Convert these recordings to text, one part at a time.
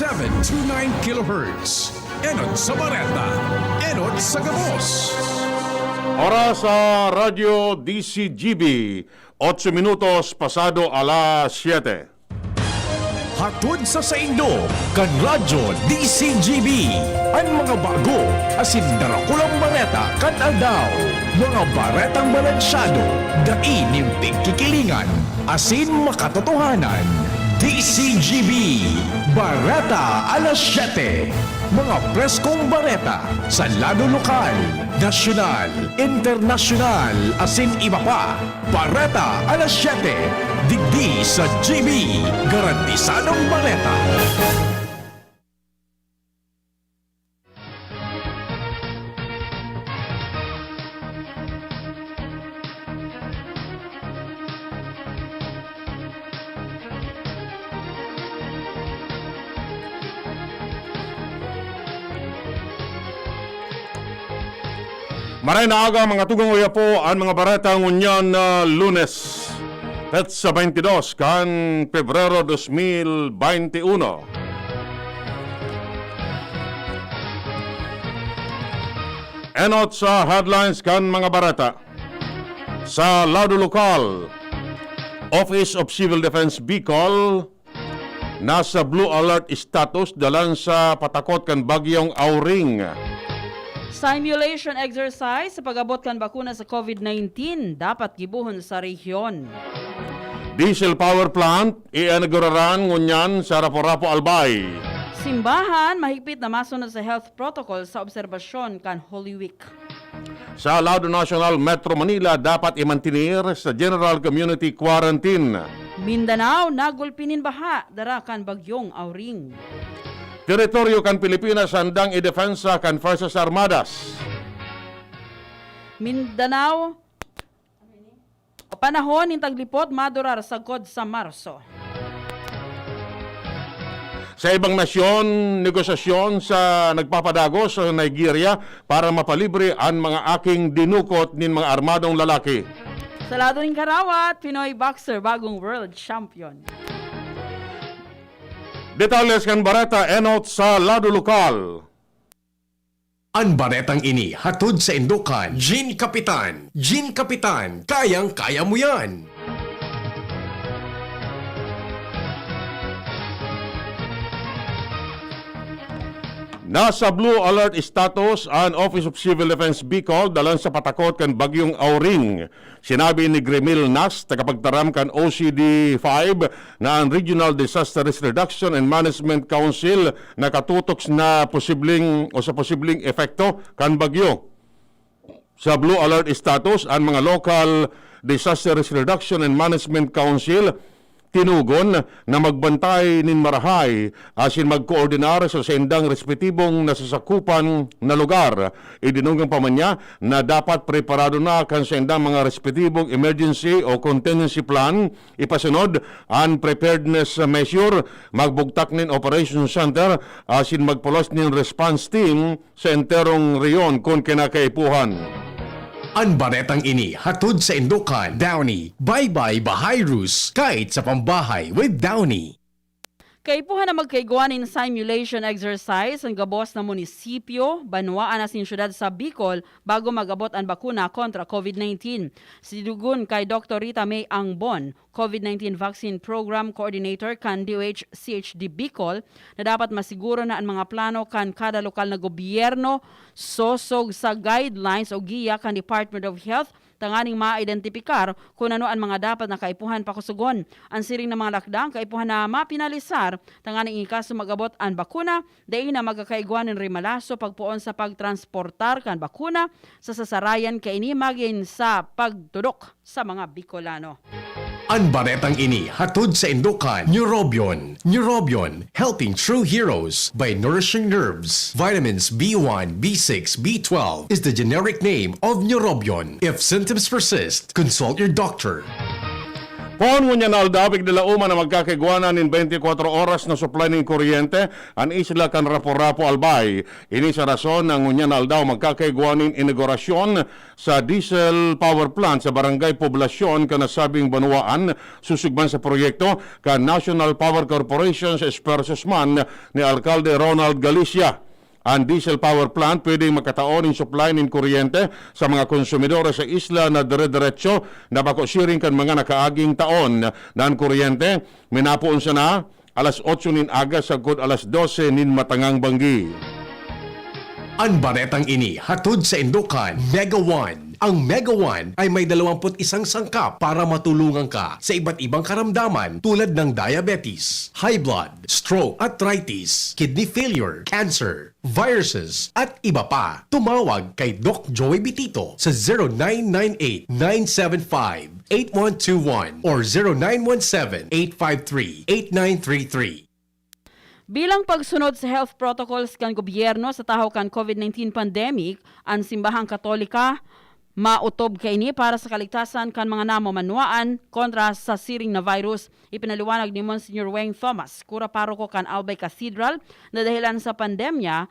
729 kHz. Enot sa Bareta. Enot sa Gabos. Oras sa Radyo DZGB, 8 minutos pasado alas 7. Hatod sa Indo, kan Radyo DZGB. Ang mga bago, asin darakulang bareta kan aldaw. Mga baretang balansyado, daing kikilingan, asin makatotohanan. DZGB, Bareta Alas 7. Mga preskong bareta sa lado lokal, nasyonal, internasyonal, asin iba pa. Bareta Alas 7. Digdi sa GB, garantisadong bareta. Maray na aga mga tugang uya po ang mga bareta ngunyan na Lunes. Sa 22 kan Pebrero 2021. Enot sa headlines kan mga bareta. Sa lado lokal, Office of Civil Defense Bicol nasa blue alert status dalan sa patakot kan bagyong Auring. Simulation exercise sa pag-abot kan bakuna sa COVID-19 dapat gibuhon sa rehiyon. Diesel power plant ianaguraran ngunyan sa Rapo-Rapo Albay. Simbahan mahigpit na masunod sa health protocol sa obserbasyon kan Holy Week. Sa lado national Metro Manila dapat imantinir sa General Community Quarantine. Mindanao nagulpinin baha dara kan bagyong Auring. Teritoryo kan Pilipinas handang idepensa kan Fuerzas Armadas. Mindanao panahon ning taglipot madurar sagod sa Marso. Sa ibang nasyon, negosasyon sa nagpapadagos sa Nigeria para mapalibre ang mga aking dinukot nin mga armadong lalaki. Sa lado ning Karawat, Pinoy boxer bagong world champion. Detalles kan bareta enot sa lado lokal. Ang baretang ini hatod sa Indukan, Gin Kapitan, kayang-kaya mo yan. Nasa blue alert status ang Office of Civil Defense Bicol dalan sa patakot kan bagyong Auring. Sinabi ni Gremil Nas, tagapagtaram kan OCD-5 na ang Regional Disaster Risk Reduction and Management Council nakatutok na posibleng epekto kan bagyo. Sa blue alert status, ang mga local Disaster Risk Reduction and Management Council tinugon na magbantay nin marahay asin magkoordinar sa sendang respetibong nasasakupan na lugar. Idinunggang pa man niya na dapat preparado na kan sendang mga respetibong emergency o contingency plan, ipasunod ang preparedness measure, magbugtak nin operation center asin magpulos nin response team sa enterong reyon kung kinakaipuhan. Ang baretang ini hatod sa Indukan, Downy, bye-bye Bahayrus, kahit sa pambahay with Downy. Kaipuhan na magkaiguan in simulation exercise ang gabos na munisipyo, banwaan na sin syudad sa Bicol bago magabot ang bakuna kontra COVID-19. Sidugun kay Dr. Rita May Angbon, COVID-19 Vaccine Program Coordinator kan DOH-CHD Bicol, na dapat masiguro na ang mga plano kan kada lokal na gobyerno sosog sa guidelines o giya kan Department of Health tanganing ma-identifikar kung ano ang mga dapat na kaipuhan pakusugon. Ang siring ng mga lakdang kaipuhan na mapinalisar tanganing ikaso magabot ang bakuna, daing na magkakaiguanin rimalaso pagpuon sa pagtransportar kan bakuna sa sasarayan kaini magin sa pagtudok sa mga Bicolano. Ang baretang ini hatod sa Indukan, Neurobion, helping true heroes by nourishing nerves. Vitamins B1, B6, B12 is the generic name of Neurobion. If symptoms persist, consult your doctor. Pon ngunya na aldawig nila uma na magkakigwanan in 24 oras na supply ng kuryente an isla kan rapo-rapo albay. Ini sa rason ng ngunya na aldaw magkakigwanin inaugurasyon sa diesel power plant sa barangay Poblasyon kanasabing Banuaan susugban sa proyekto kan National Power Corporation sa espersosman ni Alkalde Ronald Galicia. Ang diesel power plant pwedeng makataon in supply ng kuryente sa mga konsumidor sa isla na dire-diretso na bakusiring kan mga nakaaging taon na ang kuryente minapuon sa na alas 8 nin aga sagod alas 12 nin matangang banggi. Ang baretang ini hatod sa Indokan Mega One. Ang Mega One ay may 21 sangkap para matulungan ka sa iba't ibang karamdaman tulad ng diabetes, high blood, stroke, arthritis, kidney failure, cancer, viruses, at iba pa. Tumawag kay Doc Joey Bitito sa 0998-975-8121 or 0917-853-8933. Bilang pagsunod sa health protocols kan gobyerno sa tahaw kan COVID-19 pandemic, ang simbahang Katolika mautob kay ni para sa kaligtasan kan mga namamanwaan kontra sa siring na virus. Ipinaliwanag ni Monsignor Weng Thomas, kura paroko kan Albay Cathedral, na dahilan sa pandemya,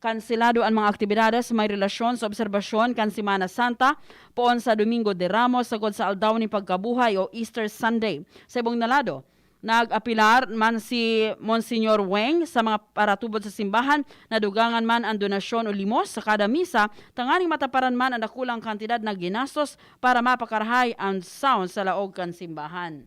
kansilado ang mga aktibidades may relasyon sa obserbasyon kan Semana Santa poon sa Domingo de Ramos sagod sa aldaw ni pagkabuhay o Easter Sunday. Sa ibong nalado, nag-apilar man si Monsignor Weng sa mga paratubod sa simbahan na dugangan man ang donasyon o limos sa kada misa, tanganing mataparan man ang nakulang kantidad na ginastos para mapakarahay ang sound sa laog kan simbahan.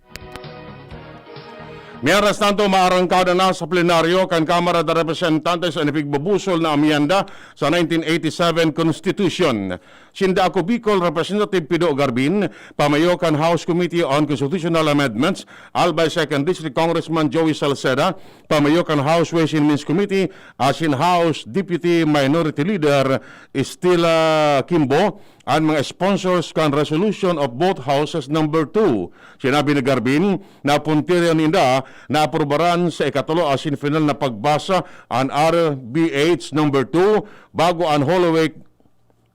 Mientras tanto, maarangkada na sa plenaryo kan Kamara de Representantes ang ipigbubusol na amyenda sa 1987 Constitution. Sinda ako Bicol Representative Pido Garbin, pamayo kan House Committee on Constitutional Amendments, Albay 2nd District Congressman Joey Salceda, pamayo kan House Ways and Means Committee, asin House Deputy Minority Leader Estela Kimbo, ang mga sponsors kan resolution of both houses number 2. Sinabi ni Garbin na puntiryan ninda na aprobaran sa ikatulo asin final na pagbasa ang RBH number 2 bago ang Holloway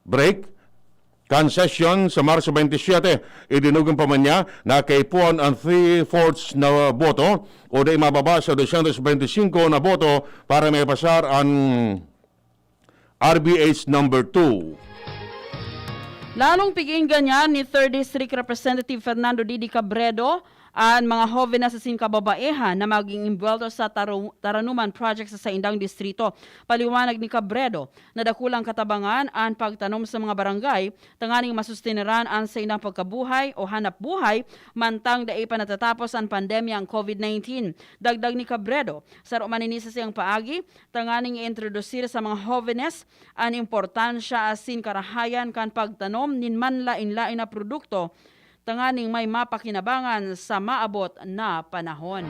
break kan session sa Marso 27. Idinugan pa man niya na kaipuan ang 3/4 na boto o di mababa sa 225 na boto para may pasar ang RBH number 2. Lalong piginggan niya ni 3rd District Representative Fernando Didi Cabredo ang mga hovenas sa kababaehan na maging involved sa Taranuman Project sa Indang Distrito. Paliwanag ni Cabredo na dakulang katabangan ang pagtanom sa mga barangay, tanganing masustineran ang sa inang pagkabuhay o hanap buhay, mantang dai pa natatapos ang pandemya ang COVID-19. Dagdag ni Cabredo, sa rumaninisa siyang paagi, tanganing i-introducir sa mga hovenes ang importansya asin karahayan kan pagtanom nin manlain-lain na produkto, tanganing may mapakinabangan sa maabot na panahon.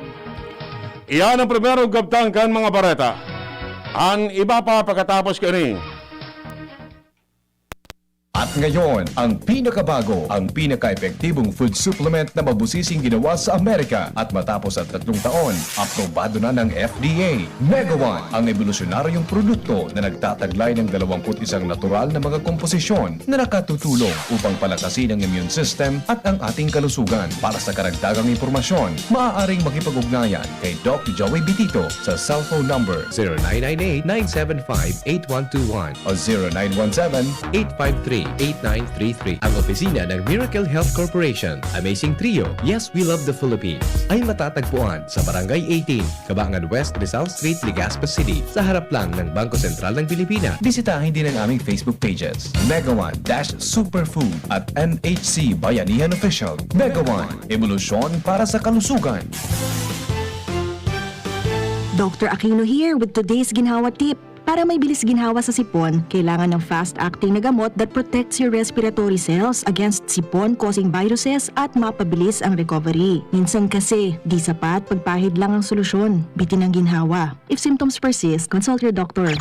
Iyan ang primerong gabtangkan mga bareta. Ang iba pa pagkatapos kani. At ngayon, ang pinakabago, ang pinaka-epektibong food supplement na mabusising ginawa sa Amerika at matapos ang 3 taon, aprobado na ng FDA. Mega One, ang evolusyonaryong produkto na nagtataglay ng 21 natural na mga komposisyon na nakatutulong upang palakasin ang immune system at ang ating kalusugan. Para sa karagdagang impormasyon, maaaring makipag-ugnayan kay Doc Joey Bitito sa cellphone number 0998-975-8121 o 0917-853-8933. Ang opisina ng Miracle Health Corporation, Amazing Trio, Yes, We Love the Philippines, ay matatagpuan sa Barangay 18, Kabangan West, Rizal Street, Legazpi City, sa harap lang ng Bangko Sentral ng Pilipinas. Bisitahin din ang aming Facebook pages, Mega One-Superfood at NHC Bayanihan Official. Mega One, evolusyon para sa kalusugan. Dr. Aquino here with today's ginhawa tip. Para may bilis ginhawa sa sipon, kailangan ng fast-acting na gamot that protects your respiratory cells against sipon-causing viruses at mapabilis ang recovery. Minsan kasi, di sapat pagpahid lang ang solusyon. Bitin ang ginhawa. If symptoms persist, consult your doctor.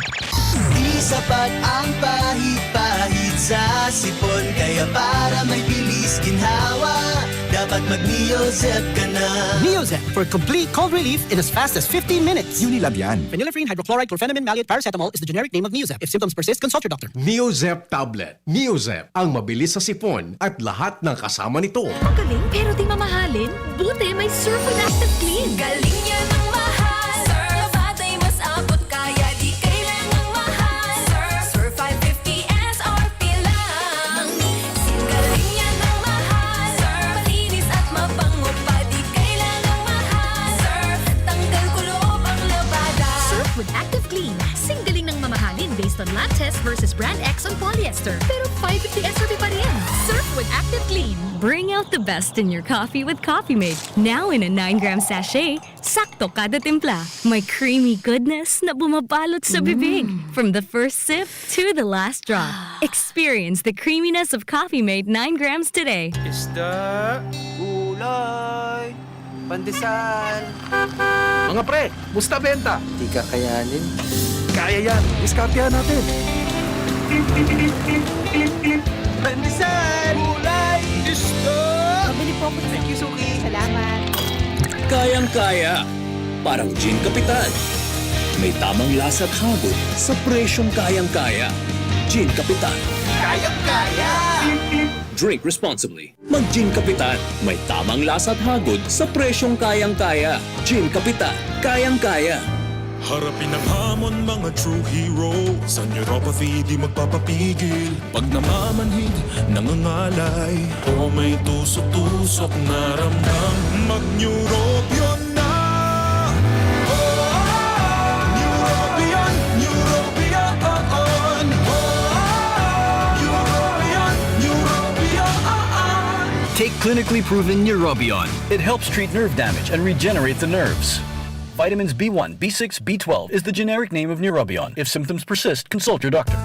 Di sapat ang pahid-pahid sa sipon, kaya para may bilis ginhawa, dapat mag-Neozep ka na. Neozep, for complete cold relief in as fast as 15 minutes. Unilab yan. Phenylephrine, hydrochloride, chlorphenamine, maleate, paracetamol is the generic name of Neozep. If symptoms persist, consult your doctor. Neozep Tablet. Neozep, ang mabilis sa sipon at lahat ng kasama nito. Magaling pero di mamahalin. Buti may Surf with Active Clean. Galing yan ang mahal. Surf at ay mas abot kaya di kailangang mahal. Surf 550 SRP lang. Galing yan ang mahal. Surf malinis at mabango pa di kailangang mahal. Surf tanggal kulob ang labada. Surf with Active Clean. Galing ng mamahalin based on lab test versus brand X on polyester. Pero 550 SRP pa rin. Surf with Active Clean. Bring out the best in your coffee with Coffee Mate. Now in a 9-gram sachet, sakto kada timpla. May creamy goodness na bumabalot sa bibig. From the first sip to the last drop. Experience the creaminess of Coffee Mate 9 grams today. Isda, gulay, pandesal. Mga pre, musta benta? Di kakayanin. Kaya yan, diskartehan natin. Pandesal, gulay, isda. Pabili po ako. Thank you, Suki. Salamat. Kayang-kaya. Parang Gin Kapitan. May tamang lasa at hagod sa presyong kayang-kaya. Gin Kapitan. Kayang-kaya. Drink responsibly. Mag-Gin Kapitan. May tamang lasa at hagod sa presyong kayang-kaya. Gin Kapitan. Kayang-kaya. Harapin ang hamon, mga true hero. Sa neuropathy, di magpapapigil. Pag namamanhid, nangangalay. O may tusok-tusok na ramdam, mag-neurobion na. Neurobion, neurobion. Neurobion. Take clinically proven Neurobion. It helps treat nerve damage and regenerate the nerves. Vitamins B1, B6, B12 is the generic name of Neurobion. If symptoms persist, consult your doctor.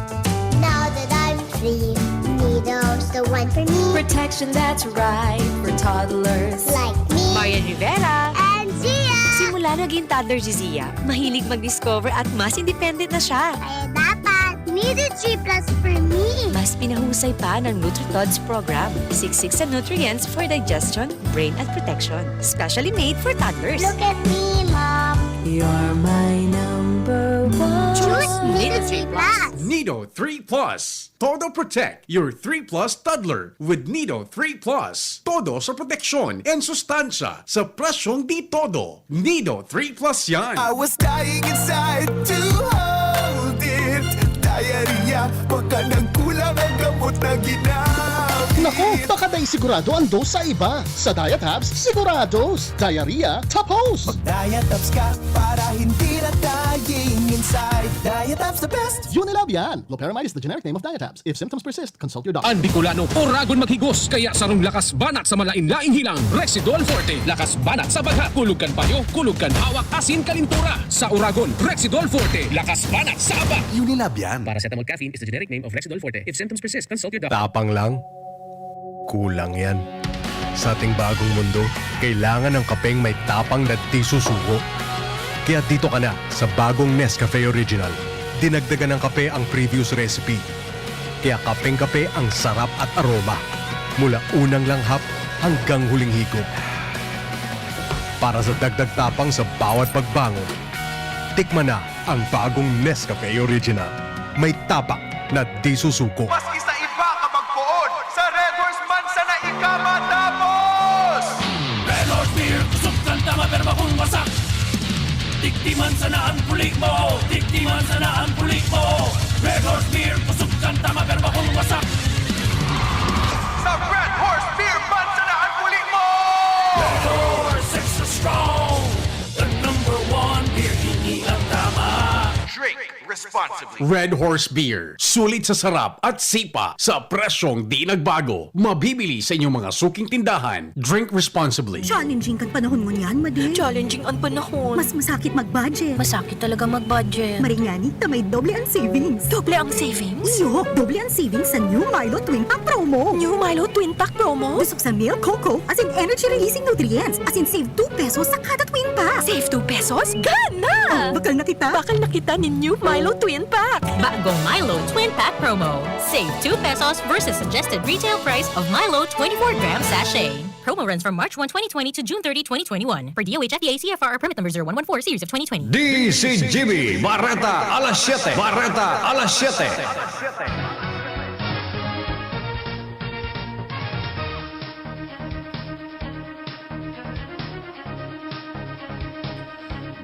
Now that I'm free, Nido's the one for me. Protection that's right for toddlers like me. Marian Rivera. And Zia. Simula naging toddler si Zia, mahilig mag-discover at mas independent na siya. Kaya dapat, Nido 3 Plus for me. Mas pinahusay pa ng NutriTods program. Siksik sa nutrients for digestion, brain at protection. Specially made for toddlers. Look at me, Mom. You're my number one. Choose Nido 3 Plus. Nido 3 Plus. Todo Protect your 3 Plus toddler with Nido 3 Plus. Todo sa proteksyon and sustansya sa presyong di todo. Nido 3 Plus yan. I was dying inside to hold it. Diarrhea, baka nang kulang ang gamot na ginamit. Naku, baka dahil sigurado ang dose sa iba. Sa Diet Hubs, sigurados. Diarrhea, tapos. Diet Ups ka para hindi na dying inside. Diet Ups the best. Unilab yan. Loperamide is the generic name of Diet Hubs. If symptoms persist, consult your doctor. Ang Bicolano, oragon maghigos, kaya sarong lakas banat sa malain-laing hilang. Rexidol Forte, lakas banat sa baga, kulugan payo, kulugan hawak, asin kalintura. Sa oragon, Rexidol Forte, lakas banat sa aba. Unilab yan. Paracetamol caffeine is the generic name of Rexidol Forte. If symptoms persist, consult your doctor. Tapang lang? Kulang yan. Sa ating bagong mundo, kailangan ng kapeng may tapang na di susuko. Kaya dito ka na sa bagong Nescafe Original. Dinagdagan ng kape ang previous recipe. Kaya kapeng-kape ang sarap at aroma. Mula unang langhap hanggang huling higop. Para sa dagdag tapang sa bawat pagbangon, tikman na ang bagong Nescafe Original. May tapak na di susuko. Maski sa iba kapag poon, sa Red Horse Mansa na ikamatapos! Red Horse Beer, kusog kanta maperma kung wasak. Diktiman sana ang pulik mo, diktiman sana ang pulik mo. Red Horse Beer, kusog kanta maperma kung wasak. Sa Red Horse Beer Mansa na ang pulik mo! Red Horse, extra strong. The number one beer, hindi lang tama. Drink responsibly. Red Horse Beer. Sulit sa sarap at sipa sa presyong di nagbago. Mabibili sa inyong mga suking tindahan. Drink responsibly. Challenging kag panahon mo niyan, Madi. Challenging ang panahon. Mas masakit mag-budget. Masakit talaga mag-budget. Maringani na may doble ang savings. Doble ang savings? Iyo, doble ang savings sa New Milo Twin Pack Promo. New Milo Twin Pack Promo? Busog sa milk, cocoa, as in energy-releasing nutrients, as in save 2 pesos sa kada twin pack. Save 2 pesos? Gana! Bakal na kita? Bakal na kita ni New Milo Twin Pack. Bagong Milo Twin Pack Promo. Save 2 pesos versus suggested retail price of Milo 24-gram sachet. Promo runs from March 1, 2020 to June 30, 2021. Per DOH FDA CFR permit number 0114 series of 2020. DZGB, Bareta Alas 7. Bareta Alas 7.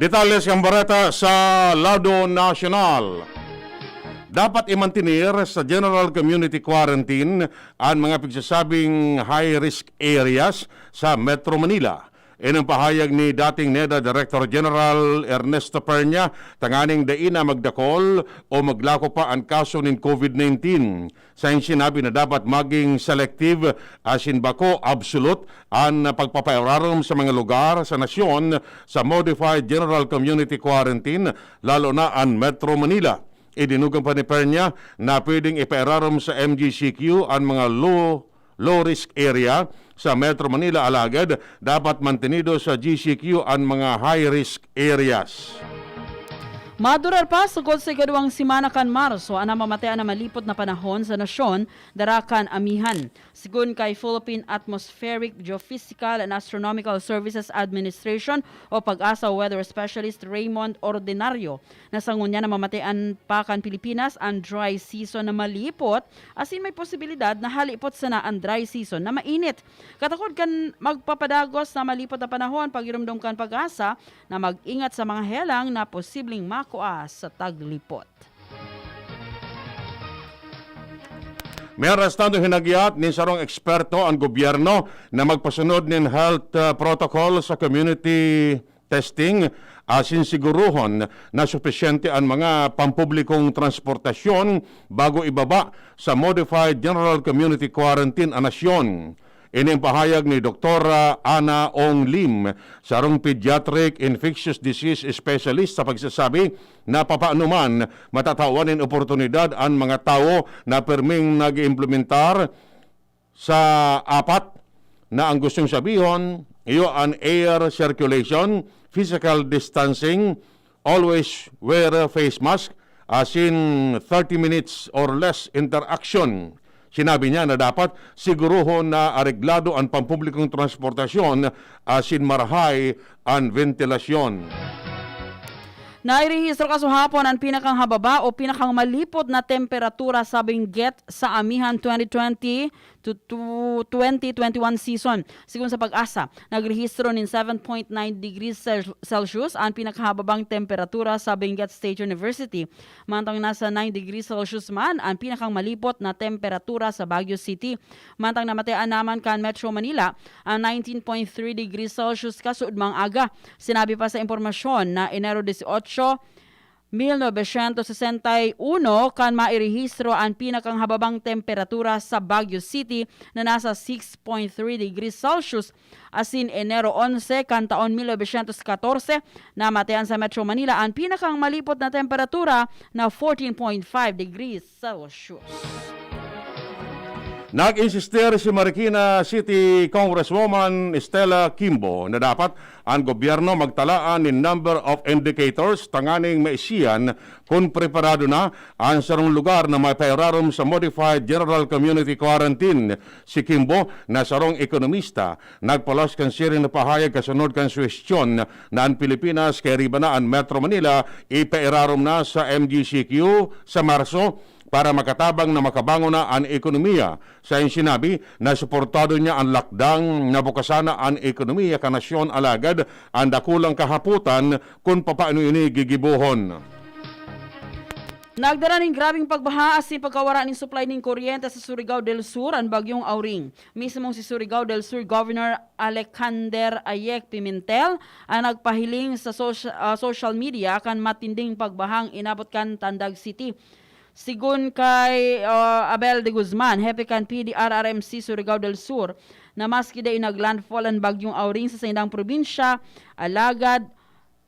Detalles ng Bareta sa Lado Nacional. Dapat imantinir sa General Community Quarantine ang mga pigsasabing high-risk areas sa Metro Manila. Inang pahayag ni dating NEDA Director General Ernesto Pernia, tanganing daina magdakol o maglako pa ang kaso ng COVID-19. Sa sinabi na dapat maging selective asin bako absolute ang pagpapairarom sa mga lugar sa nasyon sa Modified General Community Quarantine, lalo na ang Metro Manila. Idinugang pa ni Pernia na pwedeng ipairarom sa MGCQ ang mga low-risk area sa Metro Manila, alagad dapat mantenido sa GCQ ang mga high-risk areas. Madurar pa sugod sa ikaduhang simana kan Marso ang mamatean na malipot na panahon sa nasyon darakan amihan. Sigun kay Philippine Atmospheric, Geophysical and Astronomical Services Administration o Pag-asa Weather Specialist Raymond Ordinario, nasangunya na mamatean pa kan Pilipinas ang dry season na malipot, asin may posibilidad na halipot sana ang dry season na mainit. Katakod kan magpapadagos na malipot na panahon, pagirumdum kan Pag-asa na mag-ingat sa mga helang na posibleng makuas sa taglipot. May arestado hinagiat ni sarong eksperto ang gobyerno na magpasunod ng health protocol sa community testing asin siguruhon na sufisyente ang mga pampublikong transportasyon bago ibaba sa Modified General Community Quarantine ang nasyon. Ining pahayag ni Dr. Ana Ong Lim, sarong pediatric infectious disease specialist, sa pagsasabi na papaano man matatawan oportunidad ang mga tao na perming nag-implementar sa apat na ang gustong sabihon, iyo ang air circulation, physical distancing, always wear face mask, as in 30 minutes or less interaction. Sinabi niya na dapat siguruhon na areglado ang pampublikong transportasyon asin marahay ang ventilasyon. Nairehistro kasuhapon ang pinakang hababa o pinakang malipot na temperatura sa Benguet sa amihan 2020 to 2021 season. Sigun sa Pag-asa, nagrehistro ng 7.9 degrees Celsius ang pinakahababang temperatura sa Benguet State University. Mantang nasa 9 degrees Celsius man ang pinakang malipot na temperatura sa Baguio City. Mantang namatean naman kan Metro Manila ang 19.3 degrees Celsius kasuudmang aga. Sinabi pa sa impormasyon na Enero 18, 1961 kan mairehistro ang pinakang hababang temperatura sa Baguio City na nasa 6.3 degrees Celsius. Asin Enero 11 kan taon 1914 na matean sa Metro Manila ang pinakang malipot na temperatura na 14.5 degrees Celsius. Nag-insistir si Marikina City Congresswoman Estela Kimbo na dapat ang gobyerno magtalaan ng number of indicators tanganing maisiyan kung preparado na ang sarong lugar na may pairarom sa Modified General Community Quarantine. Si Kimbo na sarong ekonomista nagpalas kan siring na pahayag kasunod kan suwestyon na ang Pilipinas kay riba na ang Metro Manila ipairarom na sa MGCQ sa Marso para makatabang na makabangon na ang ekonomiya. Sa sinabi na suportado niya ang lakdang na bukasana ang ekonomiya kanasyon, alagad ang dakulang kahaputan kung papaano ini gigibuhon. Nagdala ng grabing pagbaha asin pagkawara ng supply ng kuryente sa Surigao del Sur ang bagyong Auring. Mismong si Surigao del Sur Governor Alexander Ayek Pimentel ang nagpahiling sa social media kan matinding pagbahang inabot kan Tandag City. Sigun kay Abel de Guzman, hepe kan PDRRMC Surigao del Sur, na maski day naglandfall ang bagyong Auring sa sindang probinsya, alagad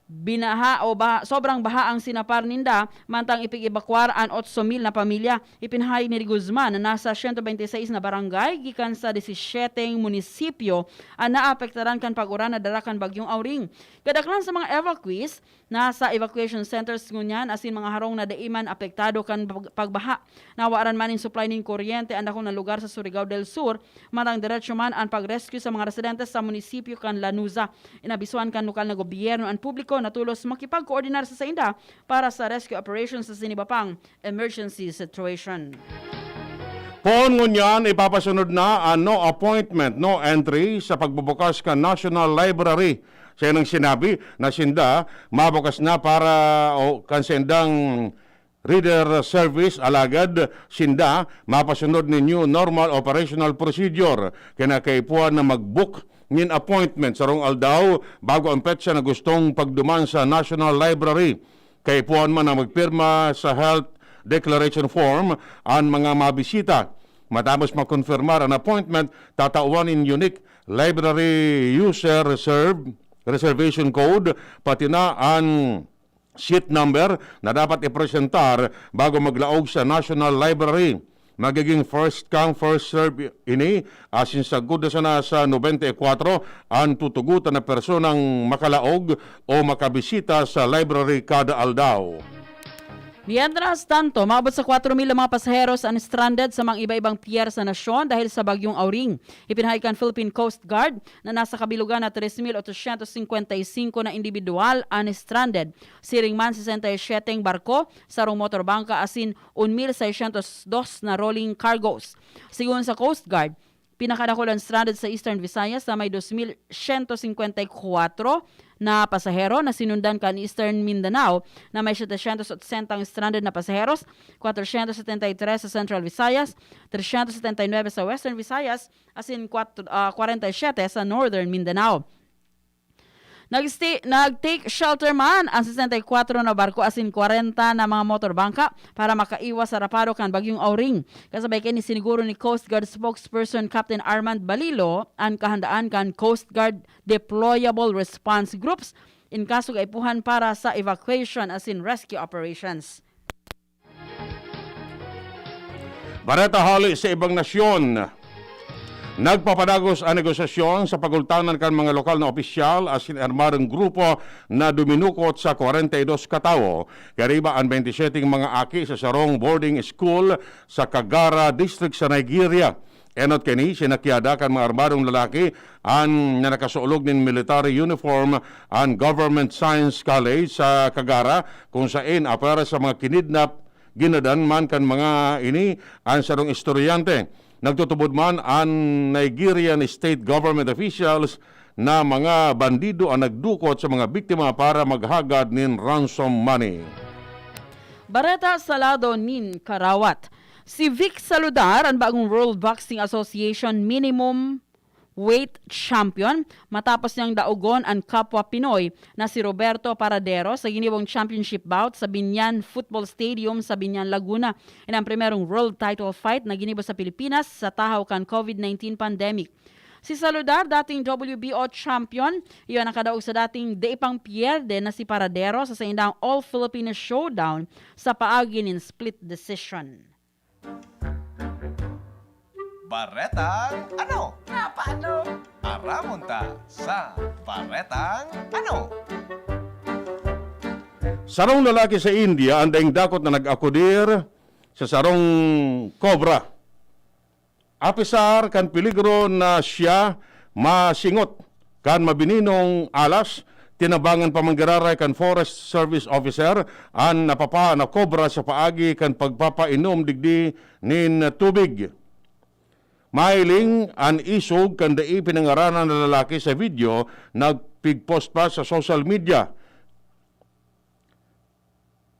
binaha o sobrang baha ang sinapar ninda mantang ipig-ebakwar ang 8,000 na pamilya. Ipinhay ni Guzman na nasa 126 na barangay gikan sa 17 munisipyo ang naapektaran kan pag-uran na darakan bagyong Auring. Kadaklan sa mga evacuees nasa evacuation centers ngunyan asin mga harong na daiman apektado kan pagbaha. Nawaran man in supply ning kuryente ang dakong na lugar sa Surigao del Sur matang diretso man ang pag-rescue sa mga residente sa munisipyo kan Lanuza. Inabisuan kan lokal na gobyerno ang publiko na tulos makipag-koordinar sa inda para sa rescue operations sa sinibapang emergency situation. Poon ngunyan, ipapasunod na ang no appointment, no entry sa pagbubukas ka National Library. Siya nang sinabi na sinda mabukas na para kansendang reader service alagad sinda mapasunod ni new normal operational procedure kinakaipuan na mag-book ngin appointment sa rong aldaw bago ang petsa na gustong pagduman sa National Library. Kaipuan man na magpirma sa health declaration form ang mga mabisita. Matapos makonfirmar ang appointment, tatauan in unique library user reservation code pati na ang sheet number na dapat ipresentar bago maglaog sa National Library. Magiging first come, first serve ini asin sa good na sa 94 ang tutugutan na personang makalaog o makabisita sa library kada aldaw. Mientras tanto, maabot sa 4,000 mga pasaheros ang stranded sa mga iba-ibang pier sa nasyon dahil sa bagyong Auring. Ipinahayag Philippine Coast Guard na nasa kabilugan na 3,855 na individual ang stranded. Siring man 67 barko, sarong motorbangka asin 1,602 na rolling cargos. Sigun sa Coast Guard, pinakadakulan stranded sa Eastern Visayas na may 2,154 na pasahero na sinundan kan Eastern Mindanao na may 780 stranded na pasaheros, 473 sa Central Visayas, 379 sa Western Visayas, asin 47 sa Northern Mindanao. Nag-take shelter man ang 64 na barko asin 40 na mga motorbangka para makaiwas sa raparo kan bagyong Auring. Kasabay kini siniguro ni Coast Guard spokesperson Captain Armand Balilo ang kahandaan kan Coast Guard deployable response groups in kaso kaipuhan para sa evacuation asin rescue operations. Bareta Alas sa ibang nasyon. Nagpapadagos ang negosasyon sa pagultanan kan mga lokal na opisyal asin armadong grupo na duminukot sa 42 katawo. Kariba ang 27 mga aki sa sarong boarding school sa Kagara District sa Nigeria. Enot kini sinakyada kan mga armadong lalaki ang nakasuulog nin military uniform ang Government Science College sa Kagara kung saan apara sa mga kinidnap ginadan man kan mga ini ang sarong estudyante. Nagtutubod man ang Nigerian state government officials na mga bandido ang nagdukot sa mga biktima para maghagad nin ransom money. Bareta Salado nin Karawat. Si Vic Saludar, ang bagong World Boxing Association minimum weight champion matapos niyang daugon ang kapwa Pinoy na si Roberto Paradero sa ginibong championship bout sa Binyan Football Stadium sa Binyan, Laguna. Yan ang primerong world title fight na ginibo sa Pilipinas sa tahaw kan COVID-19 pandemic. Si Saludar, dating WBO champion, iyon ang kadaog sa dating deipang pierde na si Paradero sa saindang All-Filipino Showdown sa paagi nin split decision. Baretang ano? Paano? Aramon ta sa Baretang ano? Sarong lalaki sa India ang daing dakot na nag-akudir sa sarong cobra. Apisar kan peligro na siya masingot kan mabininong alas, tinabangan pa manggararay kan Forest Service Officer ang napapa na cobra sa paagi kan pagpapainom digdi nin tubig. Mailing an isog kan dai pinangaranan na lalaki sa video nagpigpost pa sa social media.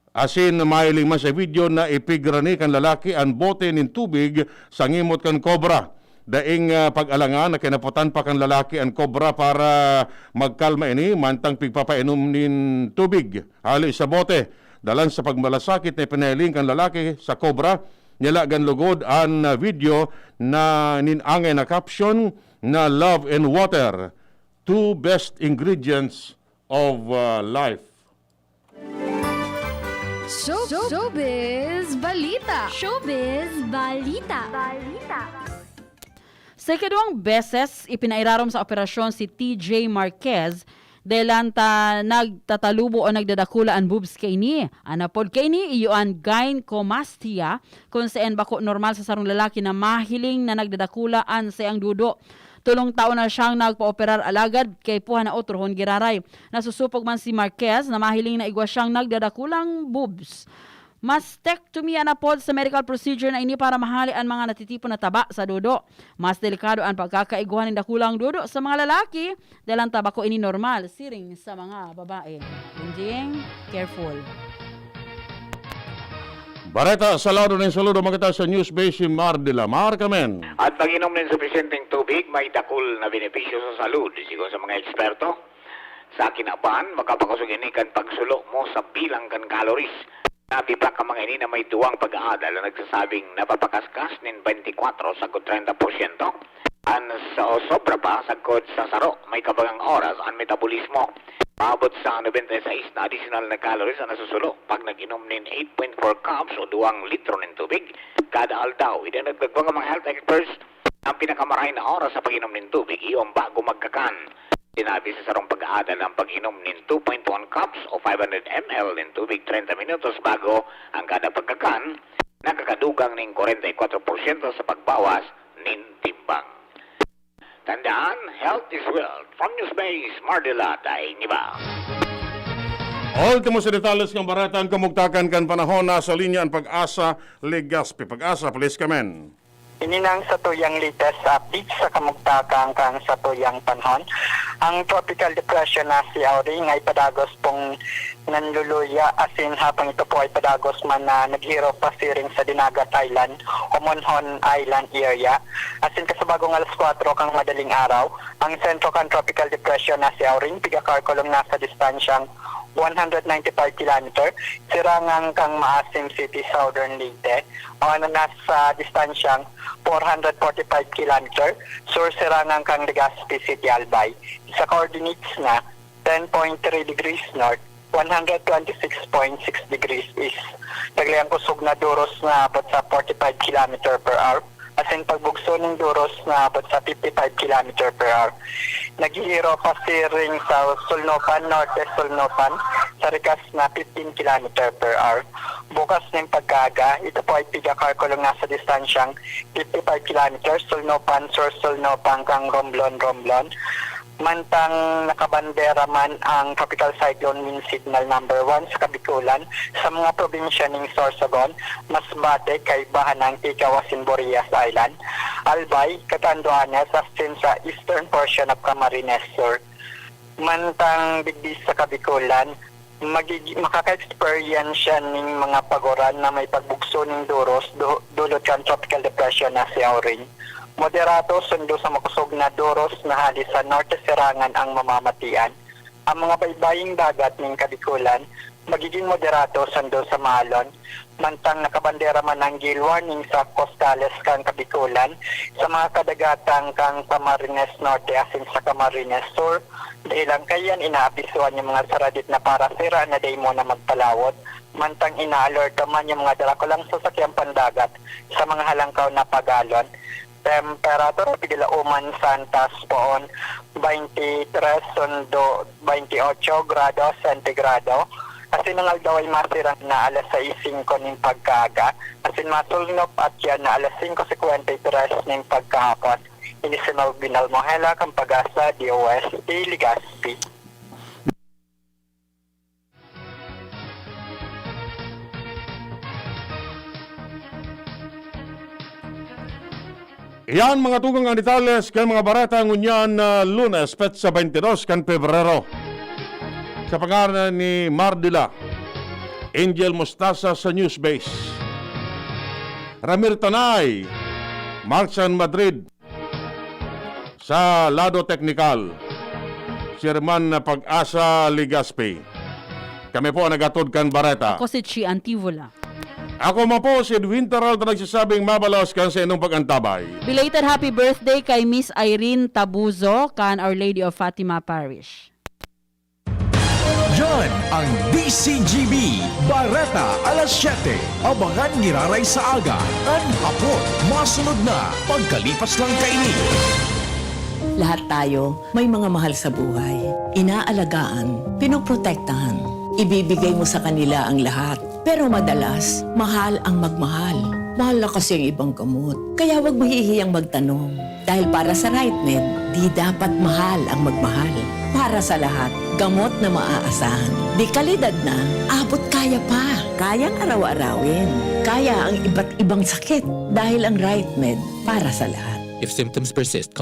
Asin mailing man sa video na ipigrani kan lalaki ang bote nin tubig sa ngimot kan cobra. Daing pag-alangan na kinaputan pa kan lalaki ang cobra para magkalma ini mantang pigpapainom nin tubig hali sa bote. Dalan sa pagmalasakit na pinailing kan lalaki sa cobra, nilagan lugod ang video na ninangay na caption na love and water, two best ingredients of life. Showbiz Balita. Showbiz Balita. Sa ikaduhang beses, ipinairarom sa operasyon si TJ Marquez dahil ta nagtatalubo o nagdadakula ang boobs kay ni. Anapod kay ni iyuan gynecomastia kung saan bako normal sa sarong lalaki na mahiling na nagdadakulaan sa iyang dudo. 3 taon na siyang nagpa-operar alagad kay puha na otrohon giraray. Nasusupog man si Marquez na mahiling na igwa siyang nagdadakulang boobs. Mastectomy anapod sa medical procedure na ini para mahali ang mga natitipon na taba sa dudo. Mas delikado ang pagkakaiguhan ng dakulang dudo sa mga lalaki dahil ang tabako ini normal, siring sa mga babae. Enjing, careful. Bareta, saludo makita sa news base si Mar de la Mar Kamen. At pag-inom ng sufisyenteng tubig, may dakul na benepisyo sa salud. Sigon sa mga eksperto, sa kinabahan, makapakasuginikan pagsulo mo sa bilang kan calories. Nabiba ka mga ini na may duwang pag-aadal na nagsasabing napapakaskas nin 24 sagod 30%. An sa sobra pa sagod sa saro, may kabagang oras ang metabolismo. Maabot sa 96 na additional na calories ang nasusulo pag nag-inom nin 8.4 cups o 2 litro ng tubig kada aldaw. Idinagdag pa mga health experts ang pinakamaray na oras sa pag-inom ng tubig iyon bago magkakan. Sinabi sa sarong pag-aadal ang pag-inom nin 2.1 cups o 500 ml ng tubig 30 minutos bago ang kada pagkakan, nakakadugang nin 44% sa pagbawas nin timbang. Tandaan, health is wealth. From Newsbase, Mardila, Niba. Ultimo sa detalles ng Bareta ang kamugtakan kan panahon na sa linya ang Pag-asa Legazpi. Pag-asa, please kamen. Ininang sa tuyang latest updates sa kamugtakan kang sa tuyang panahon. Ang tropical depression na si Auring ay padagos pong nanluluya asin habang ito po ay padagos man na naghiro pa siring sa Dinagat Island o Monhon Island area. Asin kasabagong alas 4 kang madaling araw, ang sentro kang tropical depression na si Auring pigakarkulong nasa distansyang 195 km, sirangang kang Maasim City, Southern Leyte, o nasa distansyang 445 km, sur sirangang kang Legazpi City, Albay. Sa coordinates na 10.3 degrees north, 126.6 degrees east. Taglayang kusog na duros na abot sa 45 km per hour, asin pagbugso ng duros na abot sa 55 km per hour. Naghihiro pa siring sa Sulnopan, Norte Sulnopan, sa rikas na 15 km per hour. Bukas ng pagkaga, ito po ay pigakarkulong nasa distansyang 55 km, Sulnopan, Sur Sulnopan, kang Romblon. Mantang nakabandera man ang Tropical Cyclone Wind Signal number 1 sa Kabikulan sa mga probinsya ng Sorsogon, Masbate, kay Bahanang, Ikawasin, Borias Island, Albay, Catanduanes, asin sa eastern portion of Camarines Sur. Mantang digdi sa Kabikulan, makaka-experience siya ng mga pagoran na may pagbugso ng duros dulot kan tropical depression na si Auring. Moderato sundo sa makusog na duros na halis sa norte sirangan ang mamamatian. Ang mga baybaying dagat ng Kabikulan magiging moderato sundo sa Maalon. Mantang nakabandera man ang gale warning sa Costales kang Kabikulan sa mga kadagatang kang Camarines Norte asin sa Camarines Sur. Dahil ang kayan inaabisuan yung mga saradit na para sira na day mo na magpalawot. Mantang ina-alerta man yung mga dalakulang sasakyang pandagat sa mga halangkaw na pagalon. Temperatura Pigilauman Santas poon 23 sundo 28 grado sentigrado. Asin ang aldaw ay masirang na alas 6:05 ng pagkaga. Asin masulnop at yan na alas 5:53 ng pagkahapon. Inisinal Binal Mohela kang Pag-asa DOST Legazpi. Iyan mga tugang ang detalles kan mga Bareta ngunyan na Lunes, petsa 22 kan Pebrero. Sa pangalan ni Mardila, Angel Mostasa sa Newsbase, Ramir Tanay, Marchan Madrid sa Lado Technical, Chairman na Pag-asa Legazpi. Kami po nagatod kan Bareta. Ako si Chie Antivola. Ako mo po si Edwin Peralta nagsasabing mabalos kan sa inong pag-antabay. Belated happy birthday kay Miss Irene Tabuzo kan Our Lady of Fatima Parish. Yan ang DZGB. Bareta Alas 7. Abangan ngiraray sa aga. An hapon. Masunod na. Pagkalipas lang kaini. Lahat tayo may mga mahal sa buhay. Inaalagaan, pinoprotektahan. Ibibigay mo sa kanila ang lahat. Pero madalas, mahal ang magmahal. Mahal na kasi ang ibang gamot. Kaya huwag mahihiyang magtanong. Dahil para sa RightMed, di dapat mahal ang magmahal. Para sa lahat, gamot na maaasahan. Di kalidad na, abot kaya pa. Kayang araw-arawin. Kaya ang iba't ibang sakit. Dahil ang RightMed para sa lahat. If symptoms persist,